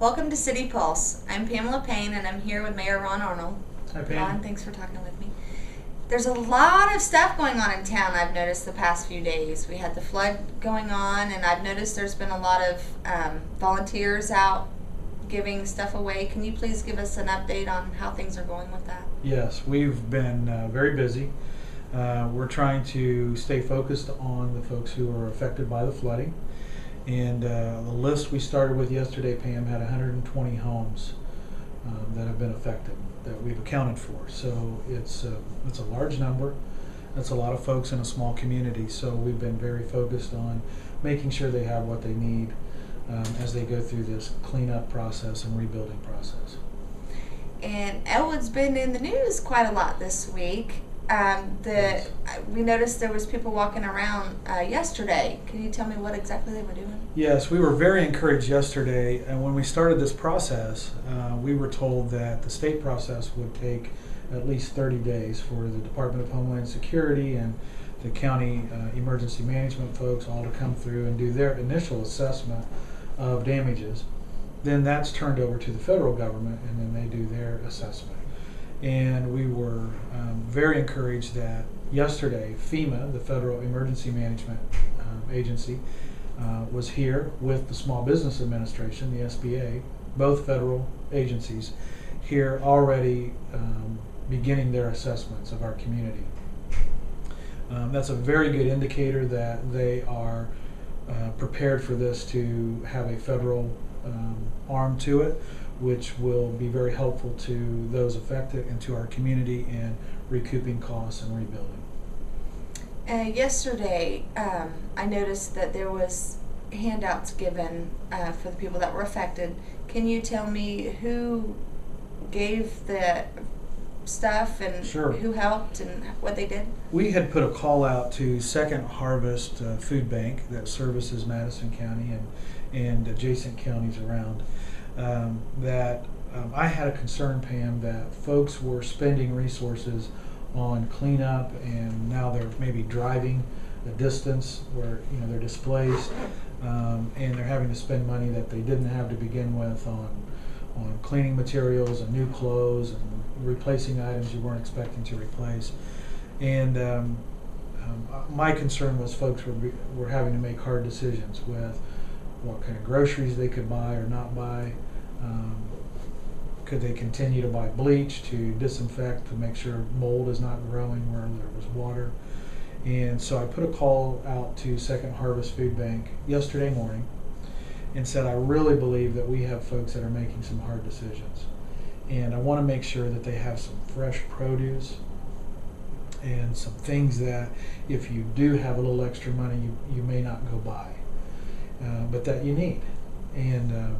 Welcome to City Pulse. I'm Pamela Payne and I'm here with Mayor Ron Arnold. Hi, Pam. Ron, thanks for talking with me. There's a lot of stuff going on in town I've noticed the past few days. We had the flood going on and I've noticed there's been a lot of volunteers out giving stuff away. Can you please give us an update on how things are going with that? Yes, we've been very busy. We're trying to stay focused on the folks who are affected by the flooding. And the list we started with yesterday, Pam, had 120 homes that have been affected that we've accounted for. So it's a large number. That's a lot of folks in a small community. So we've been very focused on making sure they have what they need as they go through this cleanup process and rebuilding process. And Elwood's been in the news quite a lot this week. Yes. We noticed there was people walking around yesterday. Can you tell me what exactly they were doing? Yes, we were very encouraged yesterday, and when we started this process, we were told that the state process would take at least 30 days for the Department of Homeland Security and the county emergency management folks all to come through and do their initial assessment of damages. Then that's turned over to the federal government, and then they do their assessment. And we were very encouraged that yesterday FEMA, the Federal Emergency Management Agency, was here with the Small Business Administration, the SBA, both federal agencies, here already beginning their assessments of our community. That's a very good indicator that they are prepared for this to have a federal arm to it, which will be very helpful to those affected and to our community in recouping costs and rebuilding. Yesterday, I noticed that there was handouts given for the people that were affected. Can you tell me who gave the stuff and Sure. who helped and what they did? We had put a call out to Second Harvest Food Bank that services Madison County and adjacent counties around. I had a concern, Pam, that folks were spending resources on cleanup, and now they're maybe driving a distance where they're displaced, and they're having to spend money that they didn't have to begin with on cleaning materials and new clothes and replacing items you weren't expecting to replace. And my concern was folks were having to make hard decisions with what kind of groceries they could buy or not buy. Could they continue to buy bleach to disinfect to make sure mold is not growing where there was water? And so I put a call out to Second Harvest Food Bank yesterday morning and said I really believe that we have folks that are making some hard decisions. And I want to make sure that they have some fresh produce and some things that if you do have a little extra money, you may not go buy, but that you need. And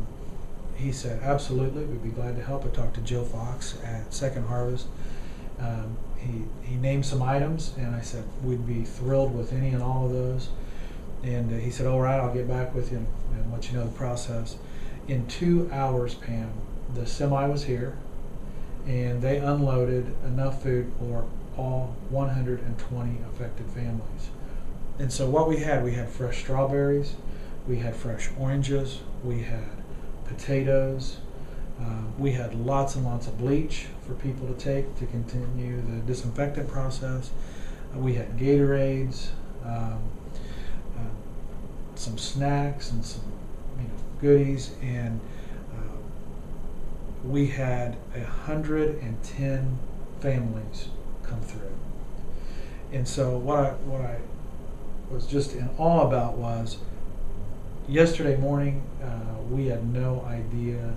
he said, absolutely, we'd be glad to help. I talked to Joe Fox at Second Harvest. He named some items, and I said, we'd be thrilled with any and all of those. And he said, all right, I'll get back with you and let you know the process. In 2 hours, Pam, the semi was here, and they unloaded enough food for all 120 affected families. And so what we had fresh strawberries, we had fresh oranges, we had potatoes, we had lots and lots of bleach for people to take to continue the disinfectant process. We had Gatorades, some snacks and some goodies, and we had 110 families come through. And so what I was just in awe about was yesterday morning we had no idea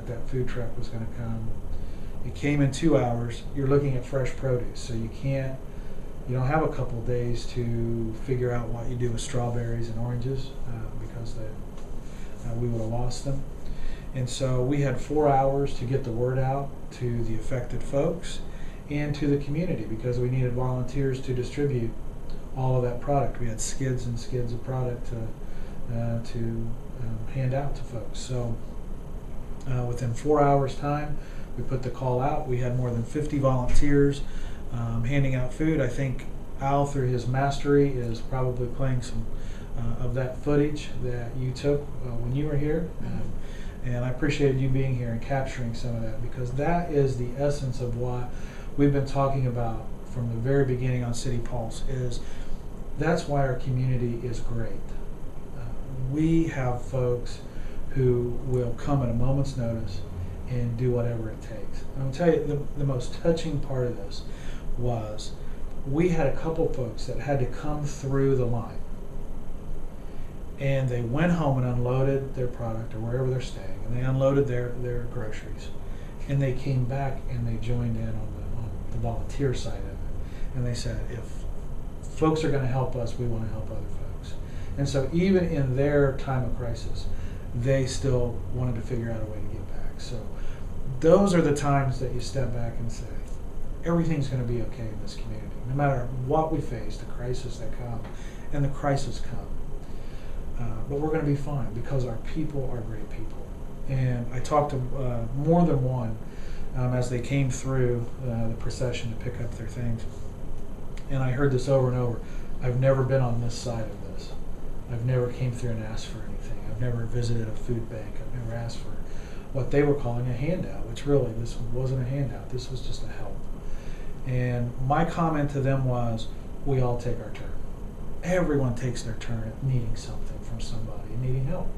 that food truck was going to come. It came in 2 hours. You're looking at fresh produce, so you don't have a couple days to figure out what you do with strawberries and oranges because we would have lost them. And so we had 4 hours to get the word out to the affected folks and to the community because we needed volunteers to distribute all of that product. We had skids and skids of product to hand out to folks. So within 4 hours time, we put the call out. We had more than 50 volunteers handing out food. I think Al, through his mastery, is probably playing some of that footage that you took when you were here. And I appreciate you being here and capturing some of that, because that is the essence of what we've been talking about from the very beginning on City Pulse. Is that's why our community is great. We have folks who will come at a moment's notice and do whatever it takes. And I'll tell you, the most touching part of this was we had a couple folks that had to come through the line, and they went home and unloaded their product or wherever they're staying, and they unloaded their groceries, and they came back and they joined in on the volunteer side of it, and they said, if folks are going to help us, we want to help other folks. And so even in their time of crisis, they still wanted to figure out a way to give back. So those are the times that you step back and say, everything's going to be okay in this community. No matter what we face, the crisis that come, and the crisis come. But we're going to be fine because our people are great people. And I talked to more than one as they came through the procession to pick up their things. And I heard this over and over. I've never been on this side of this. I've never came through and asked for anything. I've never visited a food bank. I've never asked for what they were calling a handout, which really, this wasn't a handout. This was just a help. And my comment to them was, we all take our turn. Everyone takes their turn at needing something from somebody, needing help.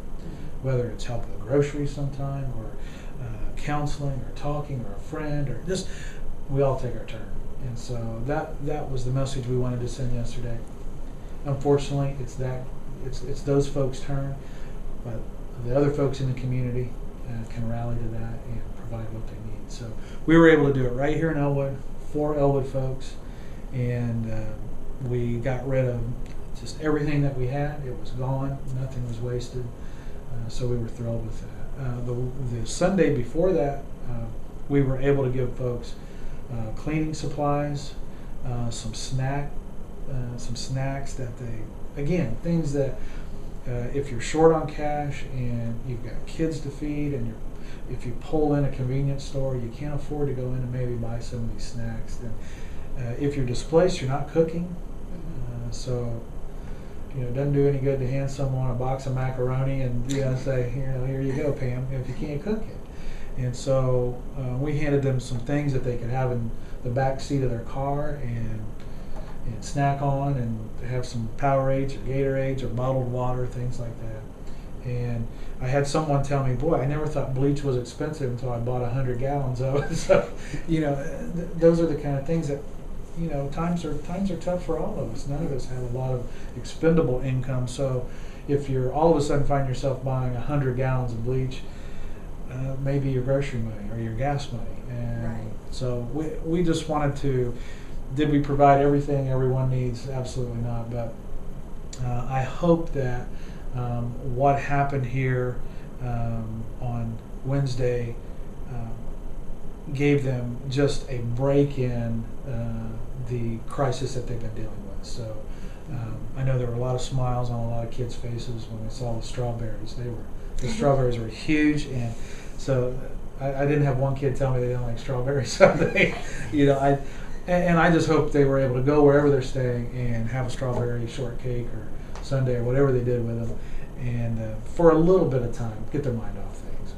Whether it's help with groceries sometime, or counseling, or talking, or a friend, or just, we all take our turn. And so that was the message we wanted to send yesterday. Unfortunately, it's those folks' turn, but the other folks in the community can rally to that and provide what they need. So we were able to do it right here in Elwood, 4 Elwood folks, and we got rid of just everything that we had. It was gone. Nothing was wasted. So we were thrilled with that. The Sunday before that, we were able to give folks cleaning supplies, some snacks that they, again, things that if you're short on cash and you've got kids to feed, and if you pull in a convenience store, you can't afford to go in and maybe buy some of these snacks. Then, if you're displaced, you're not cooking, so it doesn't do any good to hand someone a box of macaroni and say, here you go, Pam, if you can't cook it. And so we handed them some things that they could have in the back seat of their car and snack on, and have some Powerades or Gatorades or bottled water, things like that. And I had someone tell me, boy, I never thought bleach was expensive until I bought 100 gallons of it. So, those are the kind of things that, times are tough for all of us. None of us have a lot of expendable income. So if you're all of a sudden find yourself buying 100 gallons of bleach, maybe your grocery money or your gas money. And right. So we just wanted to, did we provide everything everyone needs? Absolutely not. But I hope that what happened here on Wednesday gave them just a break in the crisis that they've been dealing with. So I know there were a lot of smiles on a lot of kids' faces when they saw the strawberries. The strawberries were huge, and so I didn't have one kid tell me they didn't like strawberries. So I just hope they were able to go wherever they're staying and have a strawberry shortcake or sundae or whatever they did with them, and for a little bit of time get their mind off things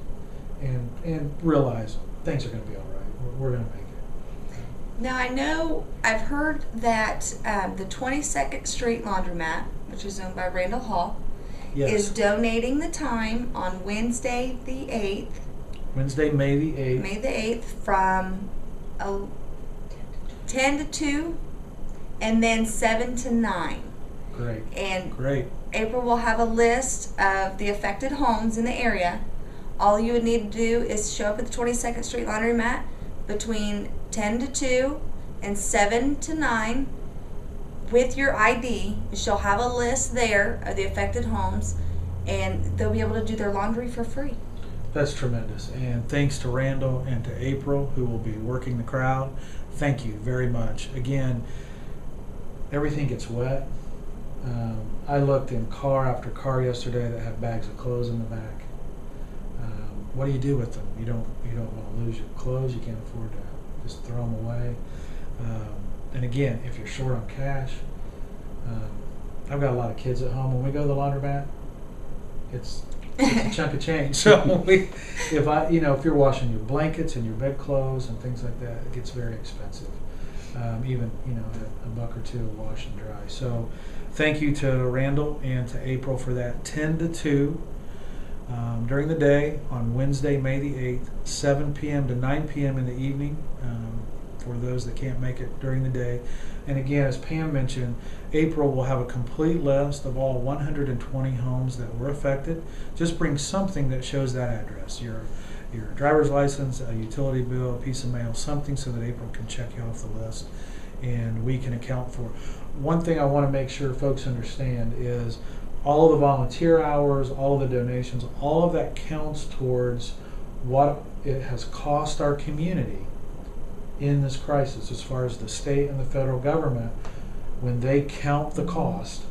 and realize things are going to be all right. We're going to make it. Now, I know I've heard that the 22nd Street Laundromat, which is owned by Randall Hall, Yes. is donating the time on Wednesday the 8th. Wednesday, May the 8th. May the 8th from 10 to 2 and then 7 to 9. Great. And Great. April will have a list of the affected homes in the area. All you would need to do is show up at the 22nd Street Laundromat between 10 to 2 and 7 to 9 with your ID. She'll have a list there of the affected homes, and they'll be able to do their laundry for free. That's tremendous. And thanks to Randall and to April, who will be working the crowd. Thank you very much. Again, everything gets wet. I looked in car after car yesterday that have bags of clothes in the back. What do you do with them? You don't want to lose your clothes. You can't afford to just throw them away. And again, if you're short on cash, I've got a lot of kids at home. When we go to the laundromat, it's it's a chunk of change. So if you're washing your blankets and your bedclothes and things like that, it gets very expensive. Even a buck or two to wash and dry. So thank you to Randall and to April for that. 10 to 2 during the day on Wednesday, May the 8th, 7 p.m. to 9 p.m. in the evening for those that can't make it during the day. And again, as Pam mentioned, April will have a complete list of all 120 homes that were affected. Just bring something that shows that address, your driver's license, a utility bill, a piece of mail, something so that April can check you off the list and we can account for. One thing I want to make sure folks understand is all of the volunteer hours, all of the donations, all of that counts towards what it has cost our community in this crisis as far as the state and the federal government. When they count the cost,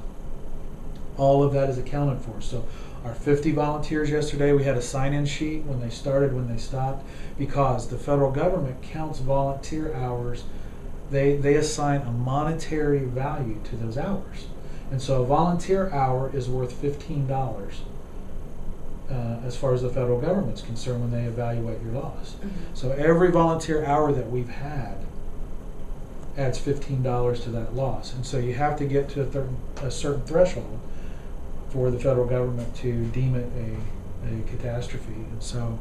all of that is accounted for. So our 50 volunteers yesterday, we had a sign-in sheet when they started, when they stopped, because the federal government counts volunteer hours. They assign a monetary value to those hours. And so a volunteer hour is worth $15 as far as the federal government's concerned when they evaluate your loss. Mm-hmm. So every volunteer hour that we've had adds $15 to that loss. And so you have to get to a certain threshold for the federal government to deem it a catastrophe. And so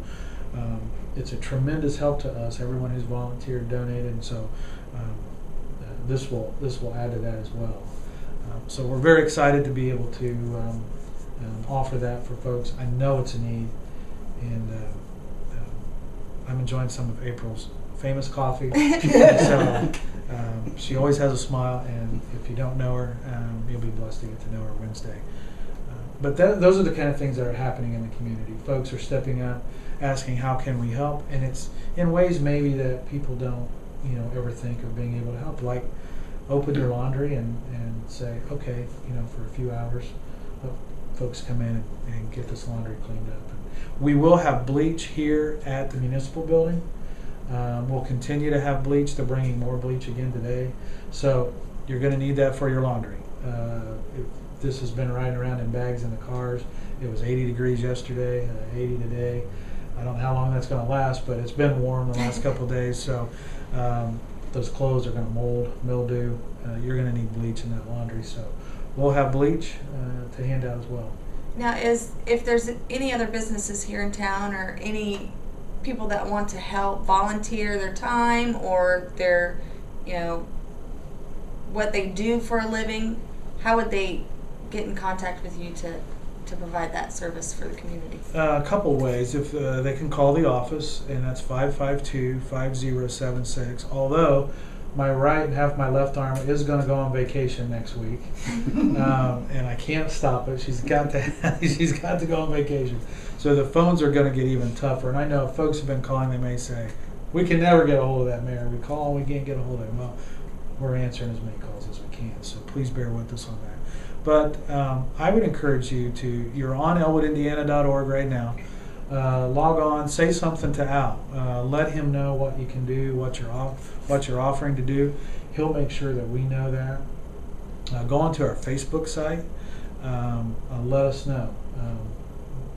it's a tremendous help to us, everyone who's volunteered, donated, and so this will add to that as well. So we're very excited to be able to offer that for folks. I know it's a need, and I'm enjoying some of April's famous coffee. So she always has a smile, and if you don't know her, you'll be blessed to get to know her Wednesday. But those are the kind of things that are happening in the community. Folks are stepping up, asking how can we help, and it's in ways maybe that people don't ever think of being able to help, like open your laundry and say, okay, for a few hours, folks come in and get this laundry cleaned up. And we will have bleach here at the municipal building. We'll continue to have bleach. They're bringing more bleach again today. So you're going to need that for your laundry. This has been riding around in bags in the cars. It was 80 degrees yesterday, 80 today. I don't know how long that's going to last, but it's been warm the last couple of days. So those clothes are going to mold, mildew. You're going to need bleach in that laundry. So we'll have bleach to hand out as well. Now, if there's any other businesses here in town or any people that want to help volunteer their time or their, what they do for a living, how would they get in contact with you to provide that service for the community? A couple ways. If they can call the office, and that's 552-5076. Although my right and half my left arm is going to go on vacation next week, and I can't stop it. She's got to go on vacation. So the phones are going to get even tougher. And I know if folks have been calling, they may say, "We can never get a hold of that mayor. We call, we can't get a hold of him." Well, we're answering as many calls as we can. So please bear with us on that. But I would encourage you you're on elwoodindiana.org right now. Log on, say something to Al. Let him know what you can do, what you're offering to do. He'll make sure that we know that. Go onto our Facebook site. Let us know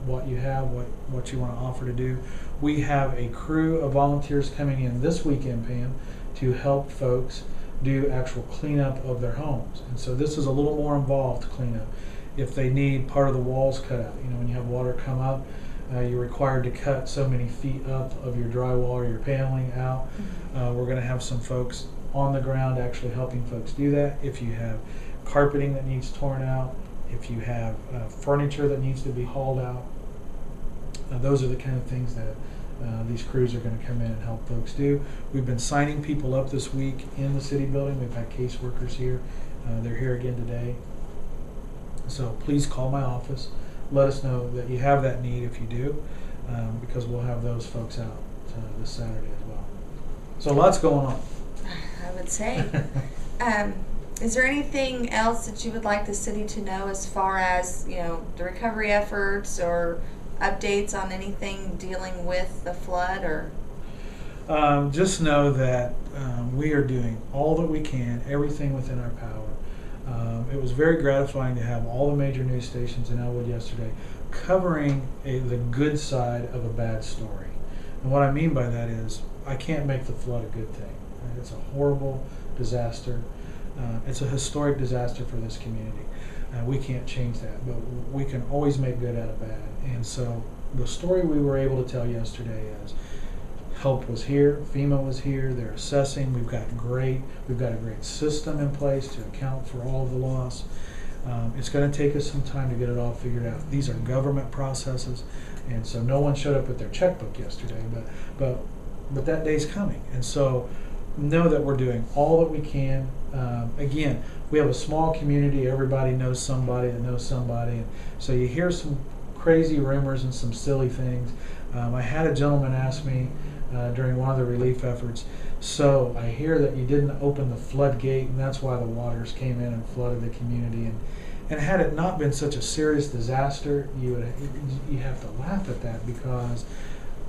what you have, what you want to offer to do. We have a crew of volunteers coming in this weekend, Pam, to help folks do actual cleanup of their homes. And so this is a little more involved cleanup. If they need part of the walls cut out, when you have water come up, you're required to cut so many feet up of your drywall or your paneling out. We're going to have some folks on the ground actually helping folks do that. If you have carpeting that needs torn out, if you have furniture that needs to be hauled out, those are the kind of things that these crews are going to come in and help folks do. We've been signing people up this week in the city building. We've had caseworkers here. They're here again today. So please call my office. Let us know that you have that need if you do, because we'll have those folks out this Saturday as well. So lots going on. I would say. Is there anything else that you would like the city to know as far as, the recovery efforts or updates on anything dealing with the flood? Or just know that we are doing all that we can, everything within our power. It was very gratifying to have all the major news stations in Elwood yesterday covering the good side of a bad story. And what I mean by that is, I can't make the flood a good thing. It's a horrible disaster. It's a historic disaster for this community. We can't change that, but we can always make good out of bad. And so the story we were able to tell yesterday is help was here, FEMA was here, they're assessing, we've got a great system in place to account for all of the loss. It's going to take us some time to get it all figured out. These are government processes, and so no one showed up with their checkbook yesterday, but that day's coming. And so know that we're doing all that we can. Again, we have a small community. Everybody knows somebody that knows somebody, and so you hear some crazy rumors and some silly things. I had a gentleman ask me during one of the relief efforts, so I hear that you didn't open the floodgate, and that's why the waters came in and flooded the community. And had it not been such a serious disaster, you have to laugh at that, because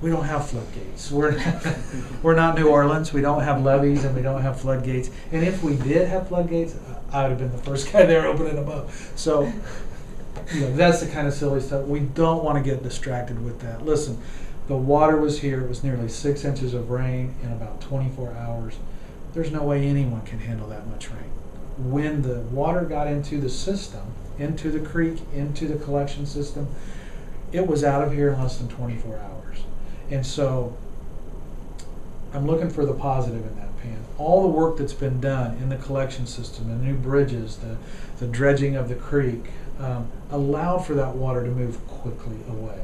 we don't have floodgates. We're not New Orleans. We don't have levees, and we don't have floodgates. And if we did have floodgates, I would have been the first guy there opening them up. So that's the kind of silly stuff. We don't want to get distracted with that. Listen, the water was here. It was nearly 6 inches of rain in about 24 hours. There's no way anyone can handle that much rain. When the water got into the system, into the creek, into the collection system, it was out of here in less than 24 hours. And so I'm looking for the positive in that, Pam. All the work that's been done in the collection system, the new bridges, the dredging of the creek, allowed for that water to move quickly away.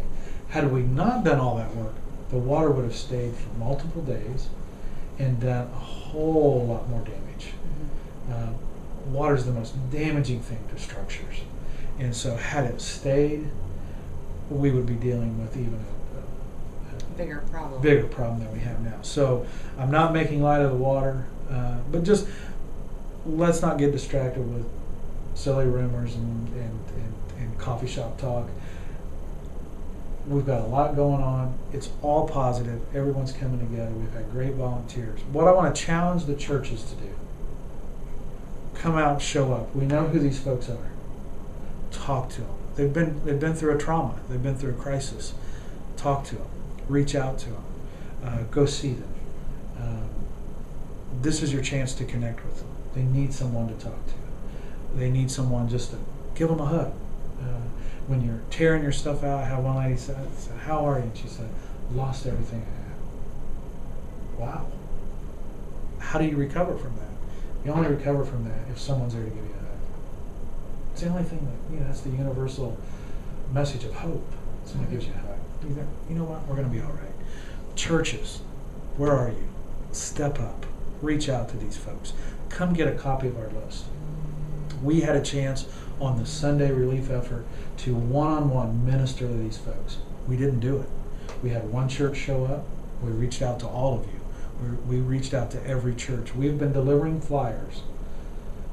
Had we not done all that work, the water would have stayed for multiple days and done a whole lot more damage. Water is the most damaging thing to structures. And so had it stayed, we would be dealing with even a bigger problem than we have now. So I'm not making light of the water, but just let's not get distracted with silly rumors and coffee shop talk. We've got a lot going on. It's all positive. Everyone's coming together. We've had great volunteers. What I want to challenge the churches to do: come out, show up. We know who these folks are. Talk to them. They've been through a trauma. They've been through a crisis. Talk to them. Reach out to them. Go see them. This is your chance to connect with them. They need someone to talk to. They need someone just to give them a hug. When you're tearing your stuff out, I had one lady said, "How are you?" And she said, "Lost everything I had." Wow. How do you recover from that? You only recover from that if someone's there to give you a hug. It's the only thing that, that's the universal message of hope. Someone gives you a hug. You know what? We're going to be all right. Churches, where are you? Step up. Reach out to these folks. Come get a copy of our list. We had a chance on the Sunday relief effort to one-on-one minister to these folks. We didn't do it. We had one church show up. We reached out to all of you. We reached out to every church. We've been delivering flyers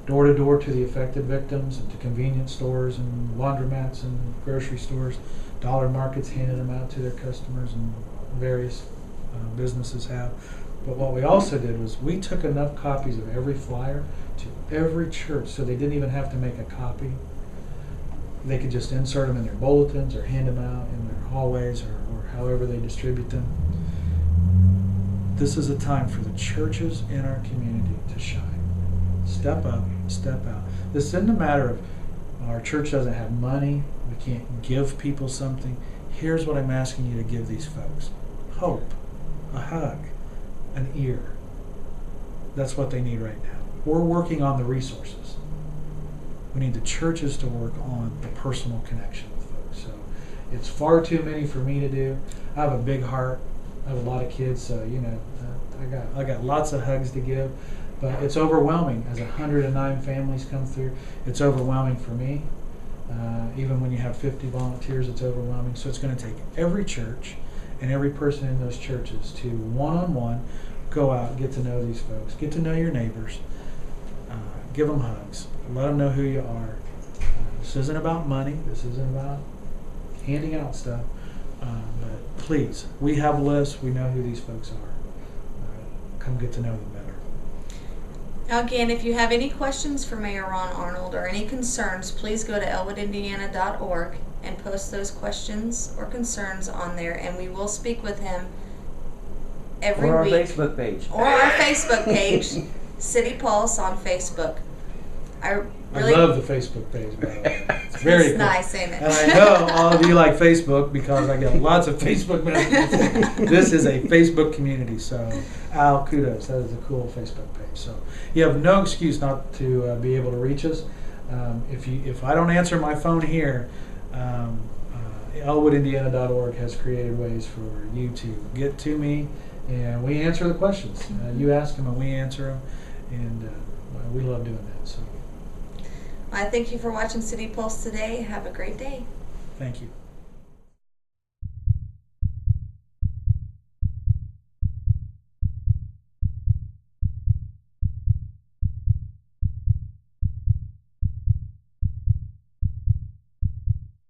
door to door to the affected victims and to convenience stores and laundromats and grocery stores. Dollar markets handed them out to their customers, and various businesses have. But what we also did was we took enough copies of every flyer to every church so they didn't even have to make a copy. They could just insert them in their bulletins or hand them out in their hallways or however they distribute them. This is a time for the churches in our community to shine. Step up, step out. This isn't a matter of our church doesn't have money, we can't give people something. Here's what I'm asking you to give these folks: hope, a hug, an ear. That's what they need right now. We're working on the resources. We need the churches to work on the personal connection with folks. So it's far too many for me to do. I have a big heart. I have a lot of kids, so I got lots of hugs to give. But it's overwhelming as 109 families come through. It's overwhelming for me. Even when you have 50 volunteers, it's overwhelming. So it's going to take every church and every person in those churches to one-on-one go out, get to know these folks, get to know your neighbors, give them hugs, let them know who you are. This isn't about money. This isn't about handing out stuff. But please, we have lists. We know who these folks are. Come get to know them better. Again, if you have any questions for Mayor Ron Arnold or any concerns, please go to elwoodindiana.org and post those questions or concerns on there, and we will speak with him every Or our week. Facebook page. Or our Facebook page, City Pulse on Facebook. I really love the Facebook page, by the way. It's very it's cool. nice, ain't it? And I know all of you like Facebook because I get lots of Facebook messages. This is a Facebook community, so Al, kudos. That is a cool Facebook page. So you have no excuse not to be able to reach us. If I don't answer my phone here, elwoodindiana.org has created ways for you to get to me, and we answer the questions. You ask them and we answer them, and we love doing that. So I thank you for watching City Pulse today. Have a great day. thank you.